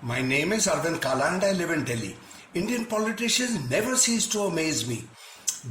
My name is Arvind Kala and I live in Delhi. Indian politicians never cease to amaze me.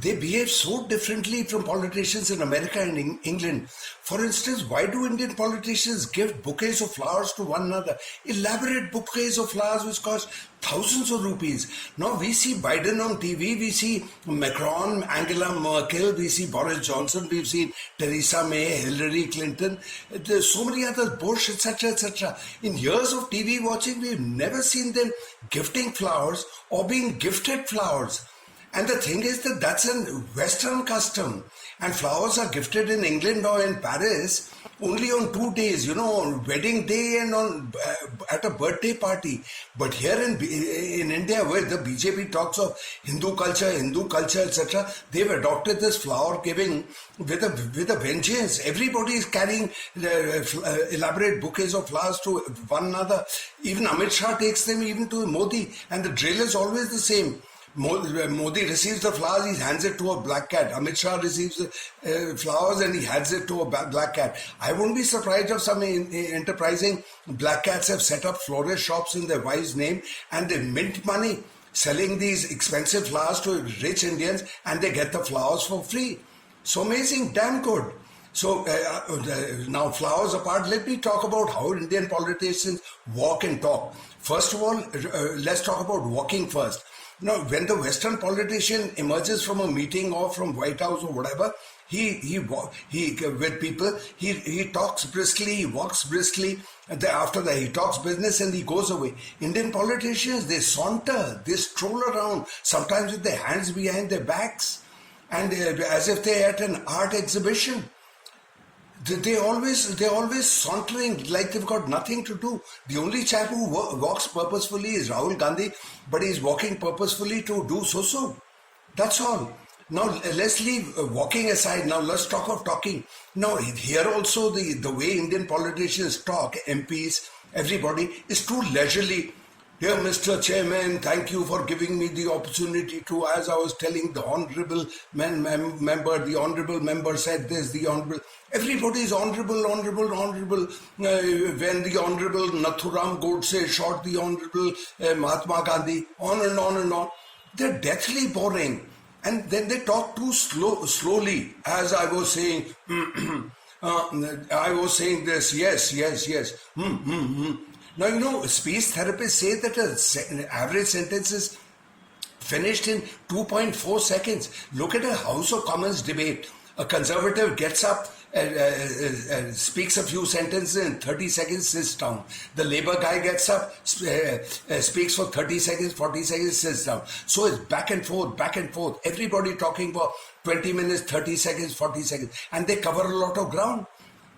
They behave so differently from politicians in America and England. For instance, why do Indian politicians give bouquets of flowers to one another? Elaborate bouquets of flowers which cost thousands of rupees. Now we see Biden on TV, we see Macron, Angela Merkel, we see Boris Johnson, we've seen Theresa May, Hillary Clinton, there's so many others, Bush, etc., etc. In years of TV watching, we've never seen them gifting flowers or being gifted flowers. And the thing is that that's a Western custom. And flowers are gifted in England or in Paris only on 2 days, on wedding day and on at a birthday party. But here in India, where the BJP talks of Hindu culture, etc., they've adopted this flower giving with a vengeance. Everybody is carrying elaborate bouquets of flowers to one another. Even Amit Shah takes them even to Modi, and the drill is always the same. Modi receives the flowers, he hands it to a black cat. Amit Shah receives the flowers and he hands it to a black cat. I won't be surprised if some enterprising black cats have set up florist shops in their wife's name and they mint money selling these expensive flowers to rich Indians and they get the flowers for free. So amazing, damn good. So now flowers apart, let me talk about how Indian politicians walk and talk. First of all, let's talk about walking first. Now, when the Western politician emerges from a meeting or from White House or whatever, he with people, he talks briskly, he walks briskly, and after that he talks business and he goes away. Indian politicians, they saunter, they stroll around, sometimes with their hands behind their backs, and as if they're at an art exhibition. They're always sauntering like they've got nothing to do. The only chap who walks purposefully is Rahul Gandhi, but he's walking purposefully to do so. That's all. Now let's leave walking aside. Now let's talk of talking. Now here also the way Indian politicians talk, MPs, everybody, is too leisurely. Dear Mr. Chairman, thank you for giving me the opportunity to, as I was telling the honorable member, the honorable member said this, the honorable, everybody is honorable. When the honorable Nathuram Godse shot the honorable Mahatma Gandhi, on and on and on. They're deathly boring. And then they talk too slowly, as I was saying, I was saying this, yes. Now, speech therapists say that an average sentence is finished in 2.4 seconds. Look at a House of Commons debate. A conservative gets up, speaks a few sentences in 30 seconds, sits down. The Labour guy gets up, speaks for 30 seconds, 40 seconds, sits down. So it's back and forth. Everybody talking for 20 minutes, 30 seconds, 40 seconds. And they cover a lot of ground.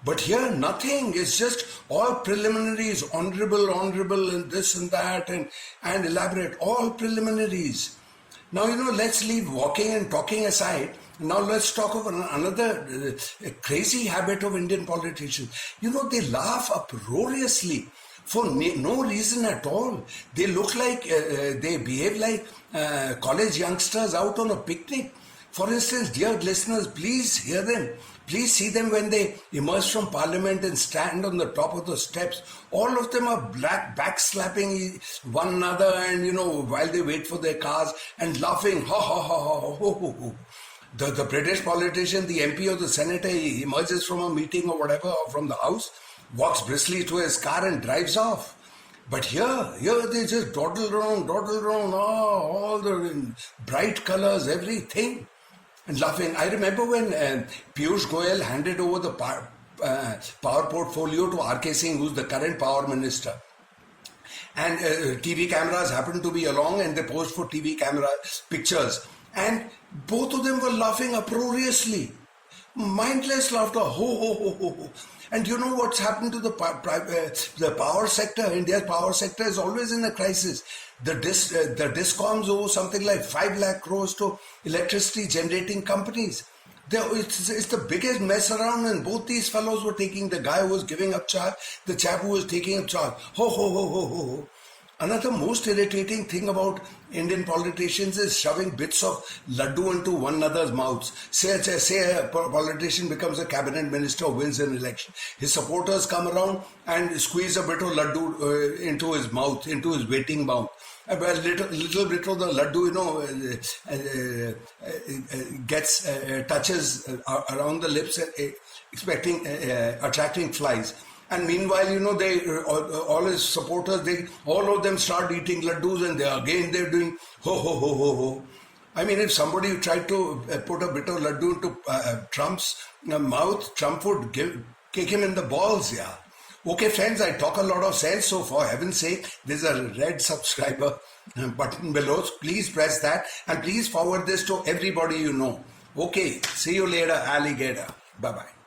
But here, nothing. It's just all preliminaries, honorable, and this and that, and elaborate. All preliminaries. Now, let's leave walking and talking aside. Now, let's talk of another crazy habit of Indian politicians. They laugh uproariously for no reason at all. They look like, they behave like college youngsters out on a picnic. For instance, dear listeners, please hear them. Please see them when they emerge from parliament and stand on the top of the steps. All of them are backslapping one another and, while they wait for their cars and laughing, ha ha ha ha ho ho ho. The British politician, the MP or the senator, he emerges from a meeting or whatever, or from the house, walks briskly to his car and drives off. But here they just dawdle around, all the bright colors, everything. And laughing. I remember when Piyush Goyal handed over the power portfolio to R.K. Singh, who's the current power minister. And TV cameras happened to be along and they posed for TV camera pictures. And both of them were laughing uproariously. Mindless laughter. Ho, ho, ho, ho, ho. And you know what's happened to the power sector? India's power sector is always in a crisis. The discoms owe something like 5 lakh crores to electricity generating companies. It's the biggest mess around, and both these fellows were taking, the guy who was giving up charge, the chap who was taking up charge. Ho, ho, ho, ho, ho, ho. Another most irritating thing about Indian politicians is shoving bits of laddu into one another's mouths. Say a politician becomes a cabinet minister or wins an election. His supporters come around and squeeze a bit of laddu into his mouth, into his waiting mouth. A little bit of the laddu, gets touches around the lips, attracting flies. And meanwhile, they all his supporters, all of them start eating laddus, and they're doing ho ho ho ho ho. I mean, if somebody tried to put a bit of laddu into Trump's mouth, Trump would kick him in the balls, yeah. Okay, friends, I talk a lot of sense, so for heaven's sake, there's a red subscriber button below. So please press that, and please forward this to everybody you know. Okay, see you later, alligator. Bye-bye.